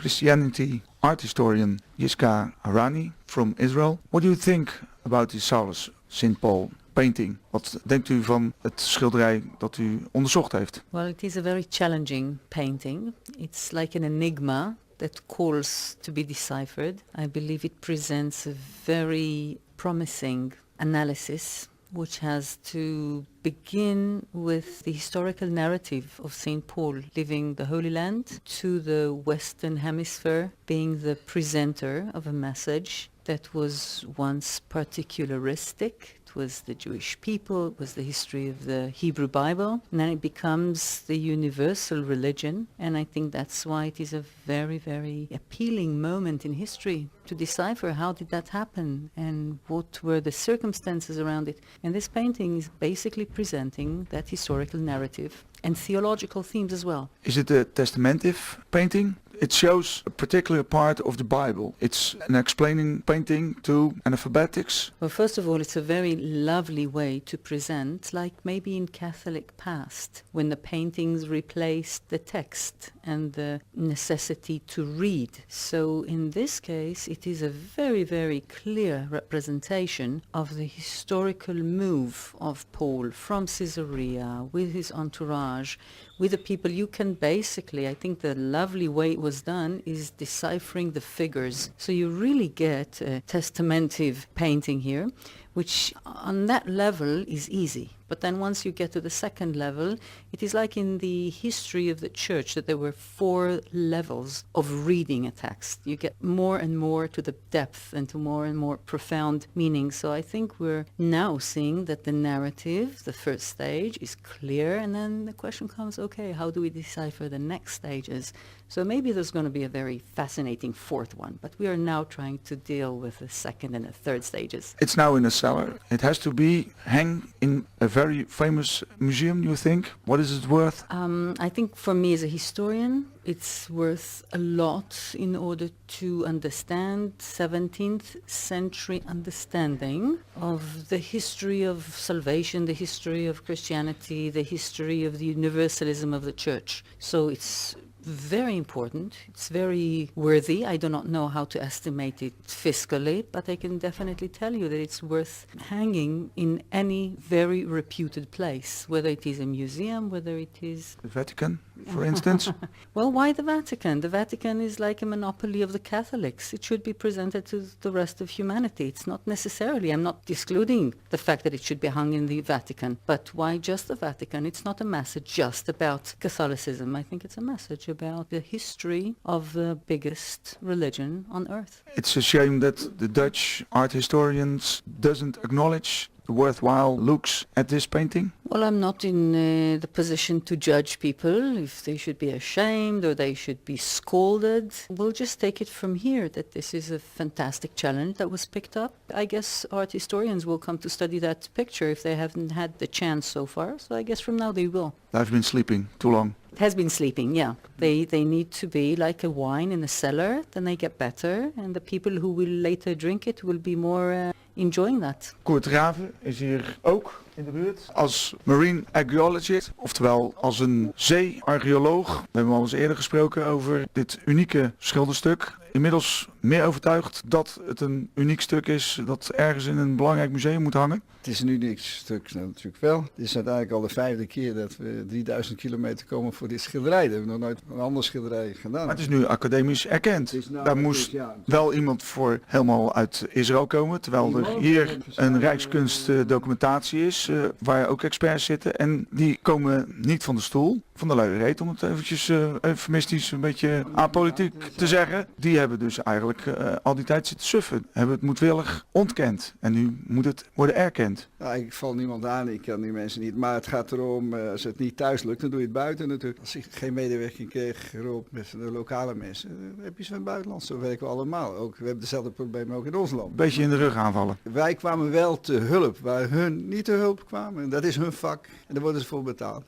Christianity art historian Yiska Harani from Israel. What do you think about the Saulus St. Paul painting? Wat denkt u van het schilderij dat u onderzocht heeft? Well, it is a very challenging painting. It's like an enigma that calls to be deciphered. I believe it presents a very promising analysis which has to begin with the historical narrative of St. Paul leaving the Holy Land to the Western Hemisphere, being the presenter of a message that was once particularistic. It was the Jewish people, it was the history of the Hebrew Bible, and then it becomes the universal religion, and I think that's why it is a very, very appealing moment in history to decipher how did that happen and what were the circumstances around it. And this painting is basically presenting that historical narrative and theological themes as well. Is it a testamentive painting? It shows a particular part of the Bible. It's an explaining painting to analphabetics. Well, first of all, it's a very lovely way to present, like maybe in Catholic past, when the paintings replaced the text and the necessity to read. So in this case, it is a very, very clear representation of the historical move of Paul from Caesarea with his entourage, with the people. You can basically, I think the lovely way it was done is deciphering the figures. So you really get a testamentive painting here, which on that level is easy. But then once you get to the second level, it is like in the history of the church that there were 4 levels of reading a text. You get more and more to the depth and to more and more profound meaning. So I think we're now seeing that the narrative, the first stage, is clear, and then the question comes, okay, how do we decipher the next stages? So maybe there's going to be a very fascinating fourth one, but we are now trying to deal with the second and the third stages. It's now in a cellar. It has to be hang in a very famous museum, you think? What is it worth? I think for me as a historian, it's worth a lot in order to understand 17th century understanding of the history of salvation, the history of Christianity, the history of the universalism of the church. So it's very important. It's very worthy. I do not know how to estimate it fiscally, but I can definitely tell you that it's worth hanging in any very reputed place, whether it is a museum, whether it is... The Vatican, for instance? Well, why the Vatican? The Vatican is like a monopoly of the Catholics. It should be presented to the rest of humanity. It's not necessarily, I'm not excluding the fact that it should be hung in the Vatican, but why just the Vatican? It's not a message just about Catholicism. I think it's a message about the history of the biggest religion on earth. It's a shame that the Dutch art historians doesn't acknowledge the worthwhile looks at this painting. Well, I'm not in the position to judge people if they should be ashamed or they should be scolded. We'll just take it from here that this is a fantastic challenge that was picked up. I guess art historians will come to study that picture if they haven't had the chance so far. So I guess from now they will. I've been sleeping too long. It has been sleeping, yeah. They need to be like a wine in a cellar, then they get better. And the people who will later drink it will be more enjoying that. Kurt Raven is hier ook in de buurt als marine archaeologist, oftewel als een zeearcheoloog. We hebben al eens eerder gesproken over dit unieke schilderstuk. Inmiddels meer overtuigd dat het een uniek stuk is dat ergens in een belangrijk museum moet hangen. Het is een uniek stuk natuurlijk wel. Het is uiteindelijk al de 5e keer dat we 3000 kilometer komen voor dit schilderij. Dat hebben we nog nooit een ander schilderij gedaan. Maar het is nu academisch erkend. Daar moest wel iemand voor helemaal uit Israël komen. Terwijl er hier een Rijkskunstdocumentatie is waar ook experts zitten. En die komen niet van de stoel, van de luie reet, om het eventjes eufemistisch een beetje apolitiek te zeggen. Die hebben dus eigenlijk al die tijd zitten suffen. Hebben het moedwillig ontkend. En nu moet het worden erkend. Nou, ik val niemand aan, ik kan die mensen niet. Maar het gaat erom, als het niet thuis lukt, dan doe je het buiten natuurlijk. Als ik geen medewerking kreeg met de lokale mensen, dan heb je ze van het buitenland. Zo werken we allemaal. Ook, we hebben dezelfde problemen ook in ons land. Beetje in de rug aanvallen. Wij kwamen wel te hulp, waar hun niet te hulp kwamen. En dat is hun vak. En daar worden ze voor betaald.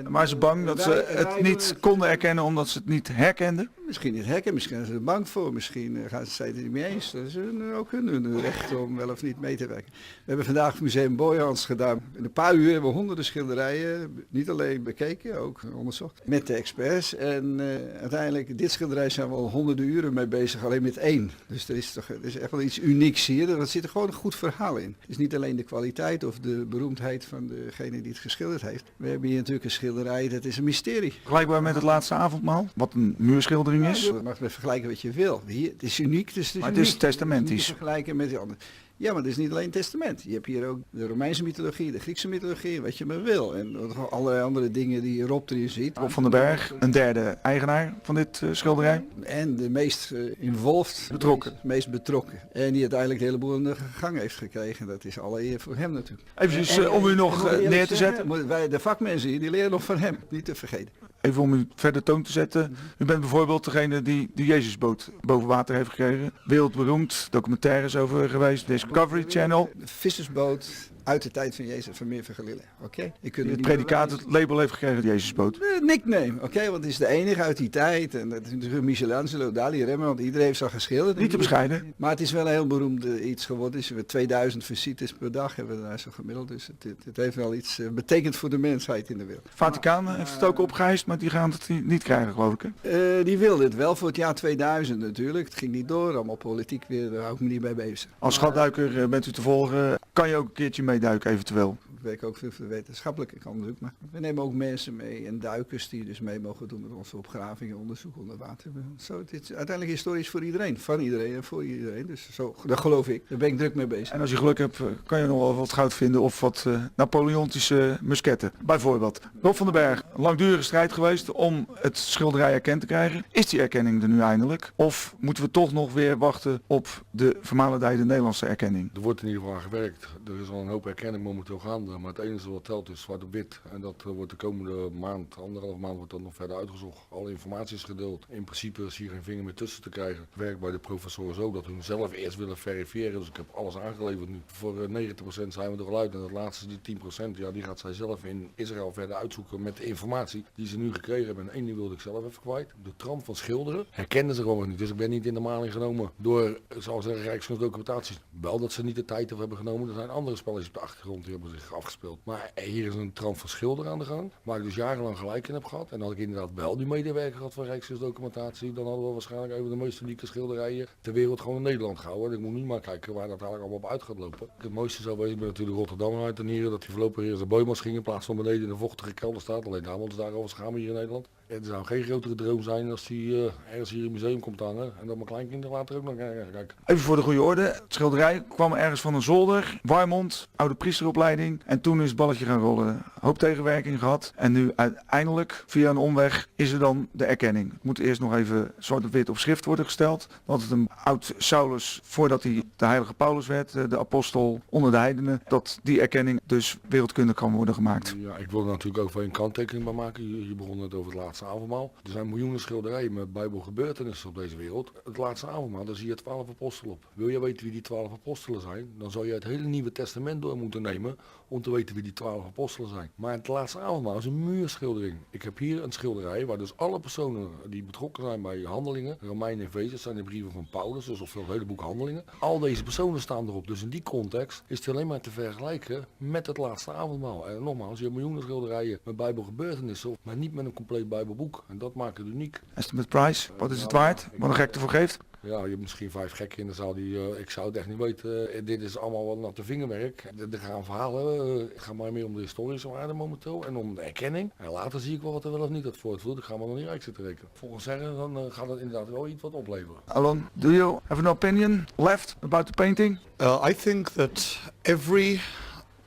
Maar ze bang dat ze het niet konden erkennen omdat ze het niet herkenden? Misschien niet herkennen, misschien zijn ze er bang voor, misschien zijn ze het er niet mee eens. Dat is ook hun recht om wel of niet mee te werken. We hebben vandaag Museum Boijans gedaan. In een paar uur hebben we honderden schilderijen, niet alleen bekeken, ook onderzocht, met de experts. En uiteindelijk, dit schilderij zijn we al honderden uren mee bezig, alleen met één. Dus er is echt wel iets unieks hier. Er zit er gewoon een goed verhaal in. Het is niet alleen de kwaliteit of de beroemdheid van degene die het geschilderd heeft. We hebben hier natuurlijk een schilderij, dat is een mysterie. Vergelijkbaar met het laatste avondmaal, wat een muurschildering is. Je mag het vergelijken wat je wil. Hier, het is uniek, dus maar het is testamentisch. Niet vergelijken met die andere. Ja, maar het is niet alleen testament. Je hebt hier ook de Romeinse mythologie, de Griekse mythologie, wat je maar wil. En allerlei andere dingen die Rob erin ziet. Rob van den Bergh, een derde eigenaar van dit schilderij. En de meest involved, betrokken. meest betrokken. En die uiteindelijk de hele boel in de gang heeft gekregen. Dat is alle eer voor hem natuurlijk. Even om u nog neer te zetten. Wij, de vakmensen hier, die leren nog van hem, niet te vergeten. Even om u verder toon te zetten. U bent bijvoorbeeld degene die de Jezusboot boven water heeft gekregen. Wereldberoemd, documentaires over geweest, Discovery Channel. De vissersboot uit de tijd van Jezus, van meer van Galilea. Oké? Het predicaat, het label heeft gekregen, de Jezusboot. Nickname, oké? Want het is de enige uit die tijd. En dat is natuurlijk Michelangelo, Dali, Rembrandt, iedereen heeft zo geschilderd. Niet te bescheiden. Maar het is wel een heel beroemd iets geworden. Dus 2000 visites per dag hebben we daar zo gemiddeld. Dus het heeft wel iets betekend voor de mensheid in de wereld. Vaticaan heeft het ook opgeheist, maar die gaan het niet krijgen, geloof ik. Hè? Die wilde het wel voor het jaar 2000 natuurlijk. Het ging niet door, allemaal politiek weer, daar hou ik me niet bij bezig. Als schatduiker bent u te volgen, kan je ook een keertje meeduiken eventueel. Ik werk ook veel voor de wetenschappelijke kant natuurlijk, maar we nemen ook mensen mee en duikers die dus mee mogen doen met onze opgravingen, onderzoek onder water. Zo, het is uiteindelijk historisch voor iedereen, van iedereen en voor iedereen. Dus zo, dat geloof ik. Daar ben ik druk mee bezig. En als je geluk hebt, kan je nog wel wat goud vinden of wat Napoleontische musketten. Bijvoorbeeld. Rob van den Bergh, een langdurige strijd geweest om het schilderij erkend te krijgen. Is die erkenning er nu eindelijk? Of moeten we toch nog weer wachten op de vermalendijde Nederlandse erkenning? Er wordt in ieder geval aan gewerkt. Er is al een hoop erkenning momenteel gaande. Maar het enige wat telt is zwart op wit. En dat wordt de komende maand, 1,5 maand, wordt dat nog verder uitgezocht. Alle informatie is gedeeld. In principe is hier geen vinger meer tussen te krijgen. Het werkt bij de professoren zo dat hun zelf eerst willen verifiëren. Dus ik heb alles aangeleverd nu. Voor 90% zijn we er al uit. En dat laatste, die 10%, ja, die gaat zij zelf in Israël verder uitzoeken met de informatie die ze nu gekregen hebben. En één ding wilde ik zelf even kwijt. De trant van schilderen herkenden ze gewoon niet. Dus ik ben niet in de maling genomen door, zoals zeggen, Rijkskunstdocumentaties. Wel dat ze niet de tijd hebben genomen. Er zijn andere spelletjes op de achtergrond die hebben zich afgespeeld. Maar hier is een trant van schilder aan de gang, waar ik dus jarenlang gelijk in heb gehad. En had ik inderdaad wel die medewerker gehad van Rijkskunstdocumentatie, dan hadden we waarschijnlijk even de meest unieke schilderijen ter wereld gewoon in Nederland gehouden. En ik moet nu maar kijken waar dat eigenlijk allemaal op uit gaat lopen. Het mooiste zou wezen, ik ben natuurlijk Rotterdam uit en hier, dat die voorlopig hier in de boeimast ging in plaats van beneden in de vochtige kelder staat. Alleen daar moeten ze daarover schamen hier in Nederland. Het zou geen grotere droom zijn als die ergens hier in het museum komt hangen en dat mijn kleinkinderen later ook nog kijken. Even voor de goede orde, het schilderij kwam ergens van een zolder, Warmond, oude priesteropleiding en toen is het balletje gaan rollen. Hoop tegenwerking gehad en nu uiteindelijk via een omweg is er dan de erkenning. Het moet eerst nog even zwart op wit op schrift worden gesteld. Dat het een oud Saulus, voordat hij de heilige Paulus werd, de apostel onder de heidenen, dat die erkenning dus wereldkundig kan worden gemaakt. Ja, ik wil er natuurlijk ook wel een kanttekening bij maken. Je begon het over het laatste avondmaal. Er zijn miljoenen schilderijen met bijbelgebeurtenissen op deze wereld. Het laatste avondmaal, daar zie je 12 apostelen op. Wil je weten wie die 12 apostelen zijn, dan zou je het hele Nieuwe Testament door moeten nemen om te weten wie die 12 apostelen zijn. Maar het laatste avondmaal is een muurschildering. Ik heb hier een schilderij waar dus alle personen die betrokken zijn bij handelingen, Romeinen en Efeze, zijn de brieven van Paulus, dus of het hele boek Handelingen. Al deze personen staan erop. Dus in die context is het alleen maar te vergelijken met het laatste avondmaal. En nogmaals, je hebt miljoenen schilderijen met bijbelgebeurtenissen, maar niet met een compleet bijbelboek. En dat maakt het uniek. Estimate price, wat is het waard? Wat een gek ervoor geeft? Ja, je hebt misschien 5 gekken in de zaal die, ik zou het echt niet weten, dit is allemaal wat natte vingerwerk. Er gaan verhalen, het gaat maar meer om de historische waarde momenteel en om de erkenning. En later zie ik wel wat er wel of niet dat voortvloeit, ik ga maar nog niet rijk zitten rekenen. Volgens zeggen, dan gaat het inderdaad wel iets wat opleveren. Alon, do you have an opinion left about the painting? I think that every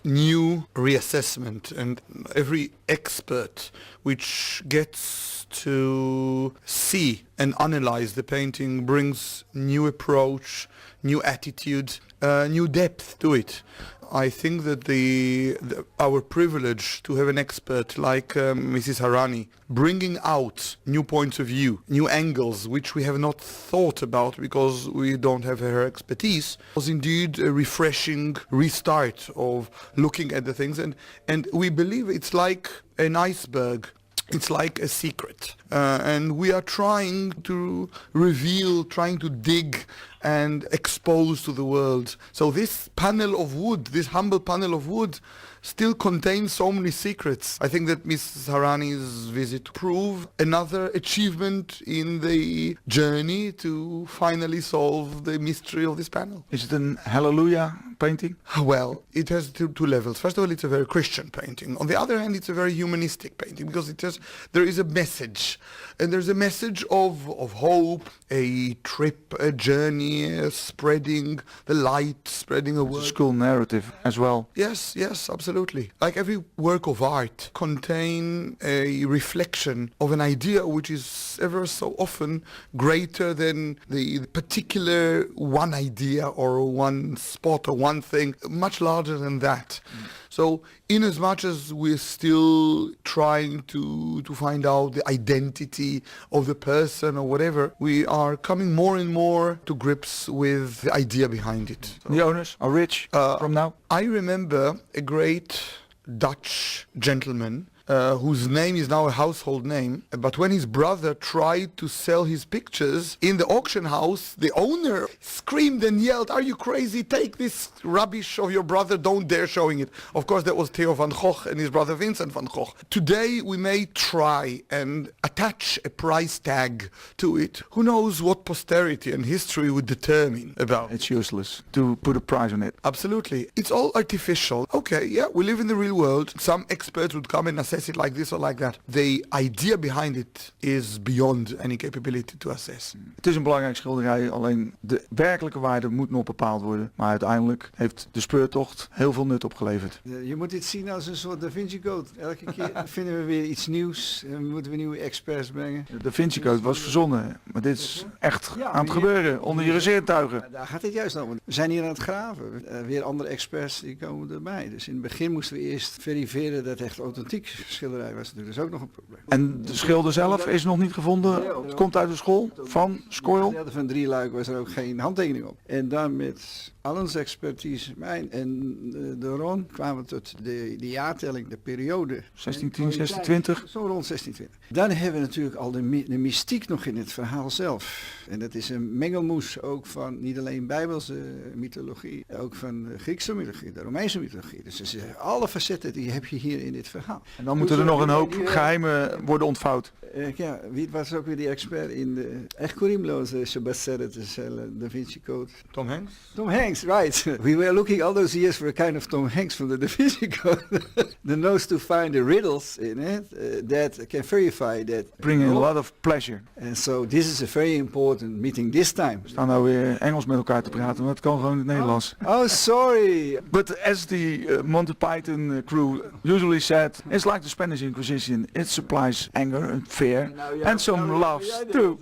new reassessment and every expert which gets to see and analyze the painting brings new approach, new attitude, new depth to it. I think that our privilege to have an expert like Mrs. Harani bringing out new points of view, new angles which we have not thought about because we don't have her expertise was indeed a refreshing restart of looking at the things and we believe it's like an iceberg. It's like a secret. And we are trying to reveal, trying to dig and expose to the world. So this panel of wood, this humble panel of wood, still contains so many secrets. I think that Mrs. Harani's visit proved another achievement in the journey to finally solve the mystery of this panel. Is het een hallelujah painting? Well, it has two levels. First of all, it's a very Christian painting. On the other hand, it's a very humanistic painting because there is a message. And there's a message of hope, a trip, a journey, spreading the light, spreading a The word. school narrative as well. Yes, absolutely. Like every work of art contain a reflection of an idea which is ever so often greater than the particular one idea or one spot or one thing, much larger than that. So in as much as we're still trying to find out the identity of the person or whatever, we are coming more and more to grips with the idea behind it. The owners are rich from now. I remember a great Dutch gentleman whose name is now a household name, but when his brother tried to sell his pictures in the auction house, the owner screamed and yelled, "Are you crazy? Take this rubbish of your brother, don't dare showing it." Of course, that was Theo van Gogh and his brother Vincent van Gogh. Today we may try and attach a price tag to it. Who knows what posterity and history would determine about it. It's useless to put a price on it. Absolutely. It's all artificial. Okay, yeah, we live in the real world. Some experts would come and assess it like this or like that. The idea behind it is beyond any capability to assess. Het is een belangrijk schilderij, alleen de werkelijke waarde moet nog bepaald worden. Maar uiteindelijk heeft de speurtocht heel veel nut opgeleverd. Je moet dit zien als een soort Da Vinci Code. Elke keer vinden we weer iets nieuws en moeten we nieuwe experts brengen. De Da Vinci Code was verzonnen, maar dit is echt Ja, aan het gebeuren, onder jullie zintuigen. Daar gaat het juist om. We zijn hier aan het graven. Weer andere experts die komen erbij. Dus in het begin moesten we eerst verifiëren dat het echt authentiek schilderij was. Dus dat is ook nog een probleem. En de schilder zelf is nog niet gevonden. Het komt uit de school van Skoil. Ja, van Drieluik was er ook geen handtekening op. En dan met al onze expertise, mijn en de Ron, kwamen we tot de jaartelling, de periode. 1610, 1620. Zo rond 1620. Dan hebben we natuurlijk al de mystiek nog in het verhaal zelf. En dat is een mengelmoes ook van niet alleen Bijbelse mythologie, ook van de Griekse mythologie, de Romeinse mythologie. Dus alle facetten die heb je hier in dit verhaal. En dan moeten er nog een hoop geheimen worden ontvouwd. Ja, wie was ook weer die expert in de echt kuriemloze Da Vinci Code? Tom Hanks? Tom Hanks, right. We were looking all those years for a kind of Tom Hanks from the Da Vinci Code. The nose to find the riddles in it that can verify that. Bringing a lot of pleasure. And so this is a very important meeting this time. We staan nou weer Engels met elkaar te praten, maar het kan gewoon in het Nederlands. Oh, sorry. But as the Monty Python crew usually said, it's like the Spanish Inquisition. It supplies anger and fear and some laughs too.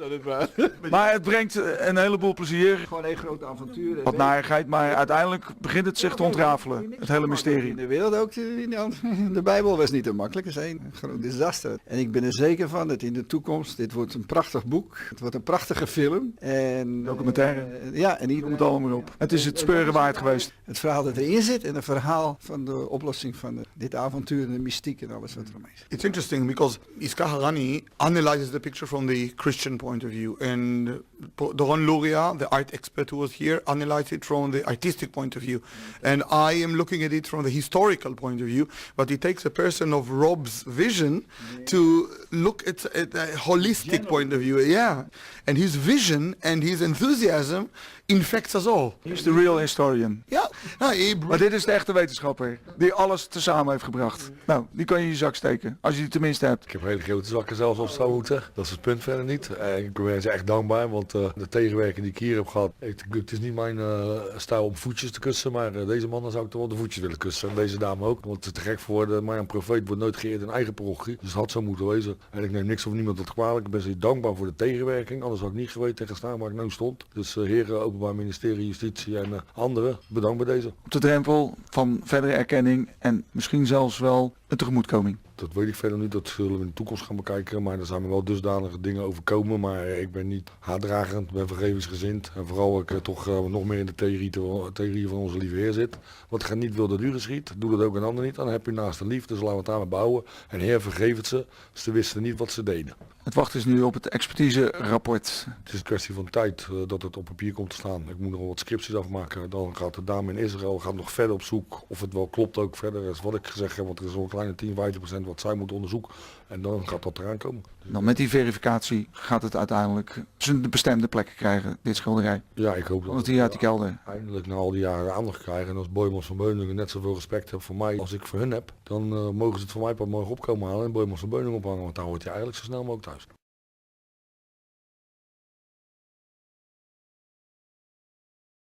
Maar het brengt een heleboel plezier. Gewoon een grote avontuur. Wat narigheid, maar uiteindelijk begint het zich te ontrafelen. Het hele mysterie. In de wereld ook, de Bijbel was niet te makkelijk. Het is een groot disaster. En ik ben er zeker van dat in de toekomst, dit wordt een prachtig boek. Het wordt een prachtige film. En, Documentaire. Ja, en Noem het allemaal op. Het is het speuren waard geweest. Het verhaal dat erin zit en het verhaal van de oplossing van dit avontuur en de mystiek en alles wat eromheen zit. It's interesting because Iska Harani analyzes the picture from the Christian point of view, and Doron Luria, the art expert who was here, analyzed it from the artistic point of view, and I am looking at it from the historical point of view. But it takes a person of Rob's vision to look at a holistic point of view. Yeah, and his vision and his enthusiasm infects us all. He's the real historian. Ja, nou, Maar dit is de echte wetenschapper die alles tezamen heeft gebracht. Nou, die kan je in je zak steken, als je die tenminste hebt. Ik heb hele grote zakken zelfs of zou moeten. Dat is het punt verder niet. Ik ben ze echt dankbaar, want de tegenwerking die ik hier heb gehad, het is niet mijn stijl om voetjes te kussen, maar deze mannen zou ik toch wel de voetjes willen kussen. En deze dame ook, want het is te gek voor woorden. Maar een profeet wordt nooit geëerd in eigen parochie, dus het had zo moeten wezen. En ik neem niks of niemand tot kwalijk. Ik ben zeer dankbaar voor de tegenwerking, anders had ik niet geweten tegen staan waar ik nu stond. Dus heren, Openbaar Ministerie, Justitie en anderen, bedankt bij deze. Op de drempel van verdere erkenning en misschien zelfs wel een tegemoetkoming. Dat weet ik verder niet, dat zullen we in de toekomst gaan bekijken, maar er zijn me wel dusdanige dingen overkomen, maar ik ben niet haatdragend, ben vergevingsgezind en vooral ik toch nog meer in de theorie van onze lieve Heer zit. Wat gij niet wil dat u geschiet, doe dat ook een ander niet, dan heb je naast de liefde, dus laten we het daarmee bouwen. En Heer vergeef het ze wisten niet wat ze deden. Het wachten is nu op het expertiserapport. Het is een kwestie van tijd dat het op papier komt te staan. Ik moet nog wat scripties afmaken, dan gaat de dame in Israël nog verder op zoek of het wel klopt ook verder is wat ik gezegd heb, want er is zo'n kleine 10-15% wat zij moet onderzoeken en dan gaat dat eraan komen. Dan met die verificatie gaat het uiteindelijk zijn bestemde plekken krijgen, dit schilderij. Ja, ik hoop dat Want hier uit die kelder. Eindelijk na al die jaren aandacht krijgen. En als Boijmans van Beuningen net zoveel respect heeft voor mij als ik voor hun heb, dan mogen ze het van mij pas morgen opkomen halen en Boijmans van Beuningen ophangen, want dan hoort hij eigenlijk zo snel mogelijk thuis.